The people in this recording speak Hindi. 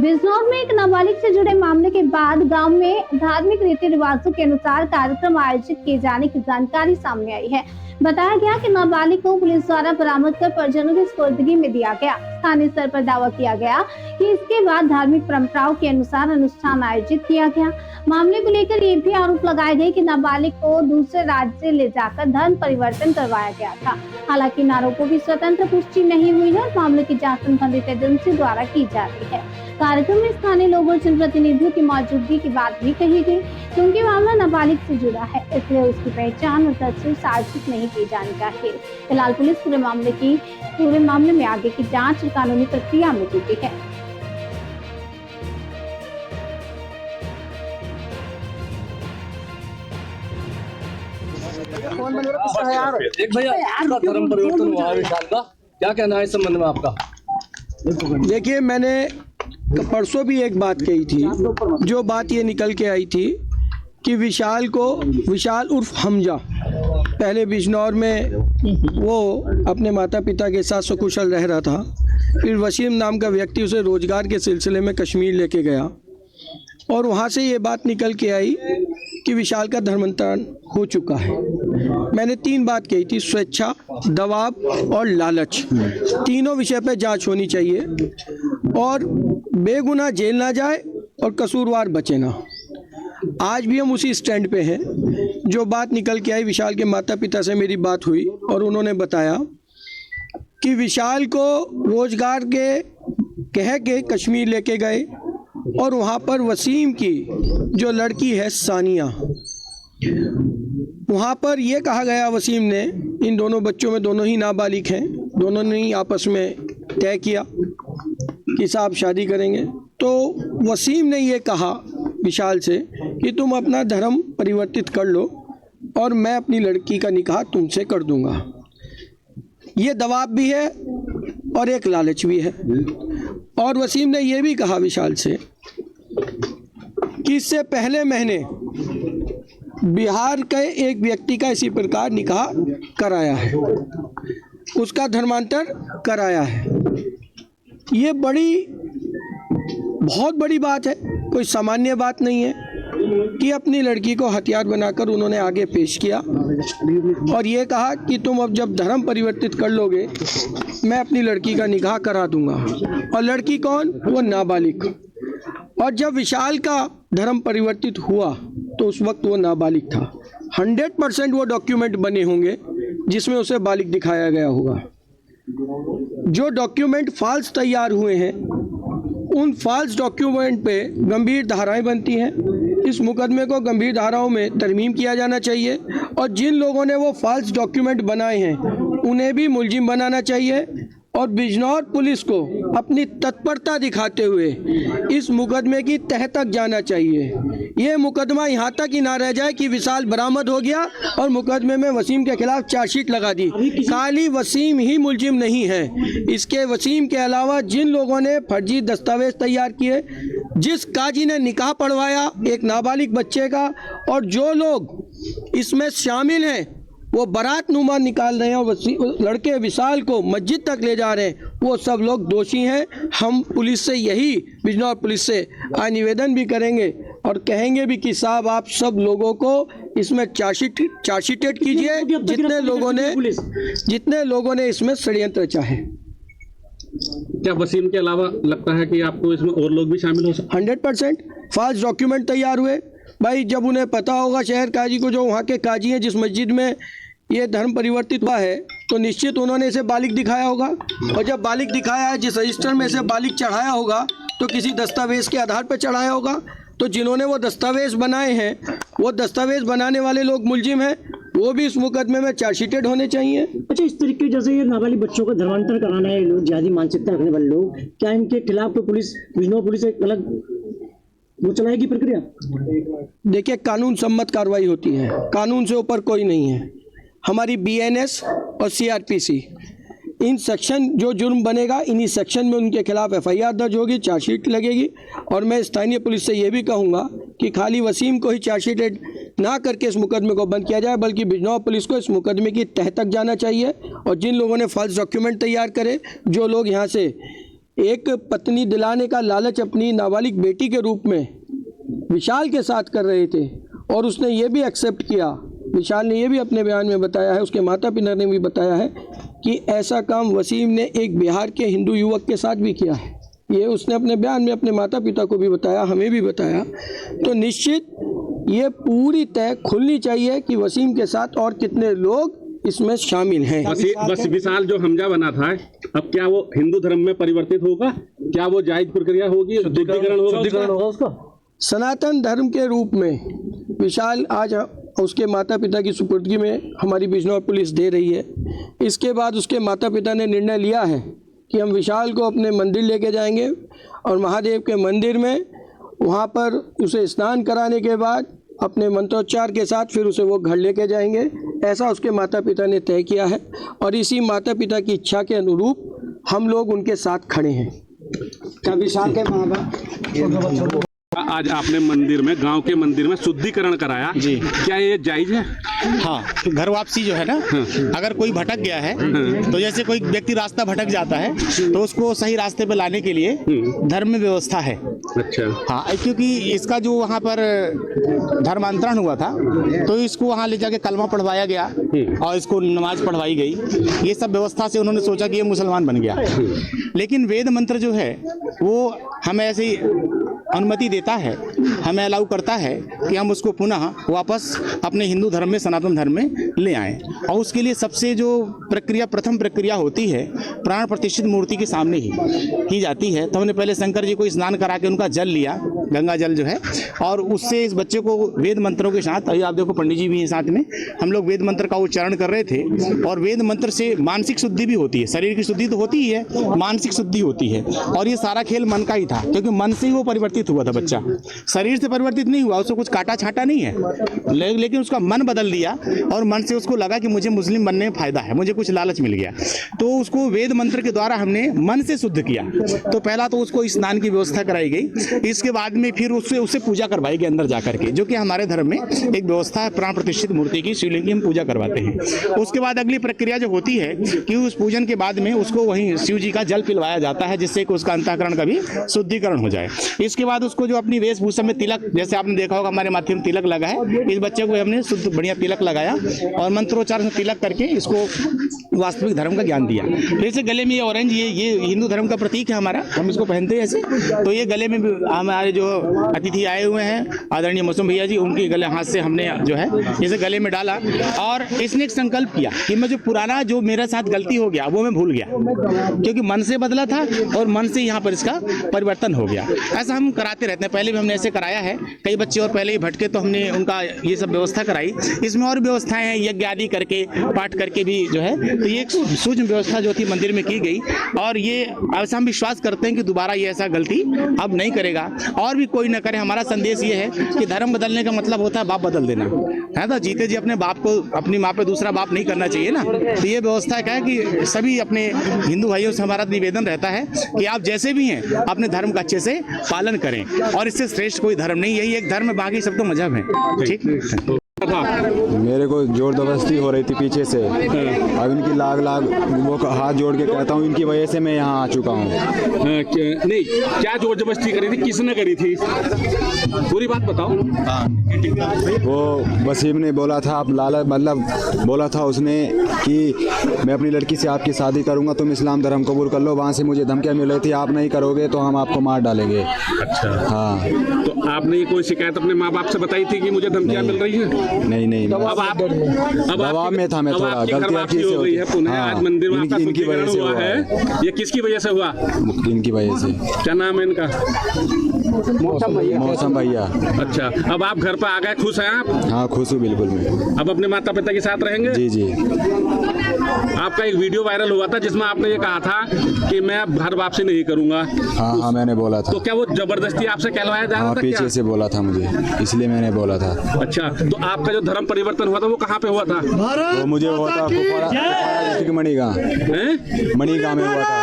बिजनौर में एक नाबालिग से जुड़े मामले के बाद गांव में धार्मिक रीति रिवाजों के अनुसार कार्यक्रम आयोजित किए जाने की जानकारी सामने आई है। बताया गया कि नाबालिग को पुलिस द्वारा बरामद कर परिजनों की सुपुर्दगी में दिया गया। स्थानीय स्तर पर दावा किया गया कि इसके बाद धार्मिक परंपराओं के अनुसार अनुष्ठान आयोजित किया गया। मामले को लेकर ये भी आरोप लगाए गए कि नाबालिग को दूसरे राज्य से ले जाकर धर्म परिवर्तन करवाया गया था। हालांकि इन आरोपों की स्वतंत्र पुष्टि नहीं हुई है और मामले की जांच संबंधित एजेंसी द्वारा की जा रही है। कार्यक्रम में स्थानीय लोगों और जनप्रतिनिधियों की मौजूदगी की बात भी कही गई, क्योंकि मामला नाबालिग से जुड़ा है, इसलिए उसकी पहचान और तस्वीर सार्वजनिक नहीं की जानी चाहिए। फिलहाल पुलिस पूरे मामले में आगे की जांच और कानूनी प्रक्रिया में जुटी है। एक भैया आपका धर्म परिवर्तन हुआ है विशाल का, क्या कहना है इस संबंध में आपका? देखिए, मैंने परसों भी एक बात कही थी, जो बात ये निकल के आई थी कि विशाल उर्फ हमजा पहले बिजनौर में वो अपने माता पिता के साथ सकुशल रह रहा था। फिर वसीम नाम का व्यक्ति उसे रोजगार के सिलसिले में कश्मीर लेके गया और वहाँ से ये बात निकल के आई कि विशाल का धर्मांतरण हो चुका है। मैंने 3 बात कही थी: स्वेच्छा, दबाव और लालच। तीनों विषय पे जांच होनी चाहिए और बेगुनाह जेल ना जाए और कसूरवार बचे ना। आज भी हम उसी स्टैंड पे हैं। जो बात निकल के आई, विशाल के माता पिता से मेरी बात हुई और उन्होंने बताया कि विशाल को रोजगार के कह के कश्मीर लेके गए और वहाँ पर वसीम की जो लड़की है सानिया, वहाँ पर ये कहा गया, वसीम ने, इन दोनों बच्चों में दोनों ही नाबालिग हैं, दोनों ने ही आपस में तय किया कि साहब शादी करेंगे। तो वसीम ने ये कहा विशाल से कि तुम अपना धर्म परिवर्तित कर लो और मैं अपनी लड़की का निकाह तुमसे कर दूंगा। ये दबाव भी है और एक लालच भी है। और वसीम ने यह भी कहा विशाल से कि इससे पहले मैंने बिहार के एक व्यक्ति का इसी प्रकार निकाह कराया है, उसका धर्मांतर कराया है। ये बहुत बड़ी बात है, कोई सामान्य बात नहीं है कि अपनी लड़की को हथियार बनाकर उन्होंने आगे पेश किया और ये कहा कि तुम अब जब धर्म परिवर्तित कर लोगे मैं अपनी लड़की का निकाह करा दूंगा। और लड़की कौन? वो नाबालिग। और जब विशाल का धर्म परिवर्तित हुआ तो उस वक्त वो नाबालिग था। 100% वो डॉक्यूमेंट बने होंगे जिसमें उसे बालिग दिखाया गया होगा। जो डॉक्यूमेंट फॉल्स तैयार हुए हैं, उन फॉल्स डॉक्यूमेंट पे गंभीर धाराएं बनती हैं। इस मुकदमे को गंभीर धाराओं में तरमीम किया जाना चाहिए और जिन लोगों ने वो फॉल्स डॉक्यूमेंट बनाए हैं उन्हें भी मुलजिम बनाना चाहिए। और बिजनौर पुलिस को अपनी तत्परता दिखाते हुए इस मुकदमे की तह तक जाना चाहिए। ये मुकदमा यहाँ तक ही ना रह जाए कि विशाल बरामद हो गया और मुकदमे में वसीम के खिलाफ चार्जशीट लगा दी। खाली वसीम ही मुलजिम नहीं है, इसके वसीम के अलावा जिन लोगों ने फर्जी दस्तावेज तैयार किए, जिस काजी ने निकाह पढ़वाया एक नाबालिग बच्चे का, और जो लोग इसमें शामिल हैं वो बारात नुमा निकाल रहे हैं और लड़के विशाल को मस्जिद तक ले जा रहे हैं, वो सब लोग दोषी हैं। हम पुलिस से यही, बिजनौर पुलिस से आज निवेदन भी करेंगे और कहेंगे भी कि साहब आप सब लोगों को इसमें चार्जशीटेड कीजिए जितने लोगों ने इसमें षड्यंत्र रचा है। क्या वसीम के अलावा लगता है कि आपको इसमें और लोग भी शामिल हो सकते? 100% फॉल्स डॉक्यूमेंट तैयार हुए। भाई जब उन्हें पता होगा शहर काजी को, जो वहाँ के काजी हैं जिस मस्जिद में ये धर्म परिवर्तित हुआ है, तो निश्चित उन्होंने इसे बालिग दिखाया होगा। और जब बालिग दिखाया है, जिस रजिस्टर में इसे बालिग चढ़ाया होगा तो किसी दस्तावेज के आधार पर चढ़ाया होगा। तो जिन्होंने वो दस्तावेज बनाए हैं, वो दस्तावेज बनाने वाले लोग मुलजिम हैं, वो भी इस मुकदमे में चार्जशीटेड होने चाहिए। अच्छा, इस तरीके जैसे ये नाबालिग बच्चों का धर्मांतर कराना है, लोग जिहादी मानसिकता रखने वाले लोग, क्या इनके खिलाफ तो पुलिस, बिजनौर पुलिस एक अलग वो चलाएगी प्रक्रिया? देखिए, कानून सम्मत कार्रवाई होती है, कानून से ऊपर कोई नहीं है। हमारी BNS और CRPC, इन सेक्शन जो जुर्म बनेगा, इन्हीं सेक्शन में उनके खिलाफ FIR दर्ज होगी, चार्जशीट लगेगी। और मैं स्थानीय पुलिस से ये भी कहूँगा कि खाली वसीम को ही चार्जशीटेड ना करके इस मुकदमे को बंद किया जाए, बल्कि बिजनौर पुलिस को इस मुकदमे की तह तक जाना चाहिए। और जिन लोगों ने फॉल्स डॉक्यूमेंट तैयार करे, जो लोग यहाँ से एक पत्नी दिलाने का लालच अपनी नाबालिग बेटी के रूप में विशाल के साथ कर रहे थे और उसने ये भी एक्सेप्ट किया, विशाल ने ये भी अपने बयान में बताया है, उसके माता पिता ने भी बताया है कि ऐसा काम वसीम ने एक बिहार के हिंदू युवक के साथ भी किया है। ये उसने अपने बयान में अपने माता पिता को भी बताया, हमें भी बताया। तो निश्चित ये पूरी तय खुलनी चाहिए कि वसीम के साथ और कितने लोग इसमें शामिल हैं। बस विशाल जो हमजा बना था, अब क्या वो हिंदू धर्म में परिवर्तित होगा? क्या वो जायज प्रक्रिया होगी? शुद्धिकरण होगा उसका? सनातन धर्म के रूप में विशाल आज उसके माता पिता की सुपुर्दगी में हमारी बिजनौर पुलिस दे रही है। इसके बाद उसके माता पिता ने निर्णय लिया है कि हम विशाल को अपने मंदिर लेके जाएंगे और महादेव के मंदिर में वहाँ पर उसे स्नान कराने के बाद अपने मंत्रोच्चार के साथ फिर उसे वो घर लेके जाएंगे। ऐसा उसके माता पिता ने तय किया है और इसी माता पिता की इच्छा के अनुरूप हम लोग उनके साथ खड़े हैं। क्या विशाल के माँ बाप आज आपने मंदिर में, गांव के मंदिर में शुद्धिकरण कराया जी, क्या ये जायज है? हाँ, घर वापसी जो है ना, अगर कोई भटक गया है तो जैसे कोई व्यक्ति रास्ता भटक जाता है तो उसको सही रास्ते पे लाने के लिए धर्म में व्यवस्था है। अच्छा, हाँ, क्योंकि इसका जो वहाँ पर धर्मांतरण हुआ था तो इसको वहाँ ले जाके कलमा पढ़वाया गया और इसको नमाज पढ़वाई गई। ये सब व्यवस्था से उन्होंने सोचा कि ये मुसलमान बन गया। लेकिन वेद मंत्र जो है वो हमें ऐसे अनुमति देता है, हमें अलाउ करता है कि हम उसको पुनः वापस अपने हिंदू धर्म में, सनातन धर्म में ले आएं। और उसके लिए सबसे जो प्रक्रिया, प्रथम प्रक्रिया होती है, प्राण प्रतिष्ठित मूर्ति के सामने ही की जाती है। तो हमने पहले शंकर जी को स्नान करा के उनका जल लिया, गंगा जल जो है, और उससे इस बच्चे को वेद मंत्रों के साथ, अभी आप देखो पंडित जी भी हैं साथ में, हम लोग वेद मंत्र का उच्चारण कर रहे थे। और वेद मंत्र से मानसिक शुद्धि भी होती है, शरीर की शुद्धि तो होती ही है, मानसिक शुद्धि होती है। और ये सारा खेल मन का ही था, क्योंकि मन से ही वो परिवर्तित हुआ था बच्चा, शरीर से परिवर्तित नहीं हुआ, उसको कुछ काटा छाटा नहीं है, लेकिन उसका मन बदल दिया और मन से उसको लगा कि मुझे मुस्लिम बनने में फायदा है, मुझे कुछ लालच मिल गया। तो उसको वेद मंत्र के द्वारा हमने मन से शुद्ध किया। तो पहला तो उसको स्नान की व्यवस्था कराई गई, इसके बाद में फिर उससे पूजा करवाई गई अंदर जाकर के, जो कि हमारे धर्म में एक व्यवस्था है, प्राण प्रतिष्ठित मूर्ति की, शिवलिंग की हम पूजा करवाते हैं। उसके बाद अगली प्रक्रिया जो होती है कि उस पूजन के बाद में उसको वहीं शिव जी का जल पिलवाया जाता है, जिससे कि उसका अंतःकरण का भी शुद्धिकरण हो जाए। इसके बाद उसको जो अपनी वेशभूषा में तिलक, जैसे आपने देखा होगा हमारे माथे में तिलक लगा है, इस बच्चे को हमने शुद्ध बढ़िया तिलक लगाया और मंत्रोच्चार से तिलक करके इसको वास्तविक धर्म का ज्ञान दिया। फिर से गले में ये ऑरेंज, ये हिंदू धर्म का प्रतीक है हमारा, हम इसको पहनते हैं ऐसे। तो ये गले में हमारे जो अतिथि आए हुए हैं आदरणीय मौसम भैया जी, उनके गले हाथ से हमने जो है इसे गले में डाला और इसने एक संकल्प किया कि मैं जो पुराना जो मेरे साथ गलती हो गया वो मैं भूल गया, क्योंकि मन से बदला था और मन से यहाँ पर इसका परिवर्तन हो गया। ऐसा हम कराते रहते हैं, पहले भी हमने ऐसे कराया है। कई बच्चे और पहले ही भटके तो हमने उनका ये सब व्यवस्था कराई। इसमें और व्यवस्थाएं हैं, यज्ञ आदि करके, पाठ करके भी जो है, तो ये एक सूक्ष्म व्यवस्था जो थी मंदिर में की गई। और ये ऐसा हम विश्वास करते हैं कि दोबारा ये ऐसा गलती अब नहीं करेगा और भी कोई न करे। हमारा संदेश ये है कि धर्म बदलने का मतलब होता है बाप बदल देना, है ना। जीते जी अपने बाप को, अपनी माँ पे दूसरा बाप नहीं करना चाहिए ना। तो ये व्यवस्था क्या है कि सभी अपने हिंदू भाइयों से हमारा निवेदन रहता है कि आप जैसे भी हैं अपने धर्म का अच्छे से पालन करें, और इससे श्रेष्ठ कोई धर्म नहीं, यही एक धर्म है, बाकी सब तो मजहब है। ठीक, मेरे को जोर जबरदस्ती हो रही थी पीछे से, अब इनकी लाग वो हाथ जोड़ के कहता हूँ, इनकी वजह से मैं यहाँ आ चुका हूँ। नहीं, क्या जोर जबरदस्ती करी थी, किसने करी थी, पूरी बात बताओ। वो वसीम ने बोला था, आप लाला मतलब बोला था उसने कि मैं अपनी लड़की से आपकी शादी करूँगा, तुम इस्लाम धर्म कबूल कर लो। वहाँ से मुझे धमकियाँ मिल रही थी, आप नहीं करोगे तो हम आपको मार डालेंगे। अच्छा, हाँ। तो आपने कोई शिकायत अपने माँ बाप से बताई थी कि मुझे धमकियाँ मिल रही हैं? नहीं, अब आप दबाव में था मैं थोड़ा, गलती हो गई है पुनः। हाँ, आज मंदिर में इनकी वजह से हुआ है। ये किसकी वजह से हुआ? इनकी वजह से। क्या नाम है इनका? मौसम भैया। अच्छा, अब आप घर पर आ गए, खुश हैं आप? हाँ, खुश हूँ बिल्कुल मैं। अब अपने माता पिता के साथ रहेंगे? जी जी। आपका एक वीडियो वायरल हुआ था जिसमें आपने ये कहा था कि मैं अब घर वापसी नहीं करूंगा। हाँ, मैंने बोला था। तो क्या वो जबरदस्ती आपसे कहलवाया जा रहा था? पीछे से बोला था मुझे, इसलिए मैंने बोला था। अच्छा, तो आपका जो धर्म परिवर्तन हुआ था वो कहाँ पे हुआ था? वो मुझे हुआ था मणिगांव में हुआ था।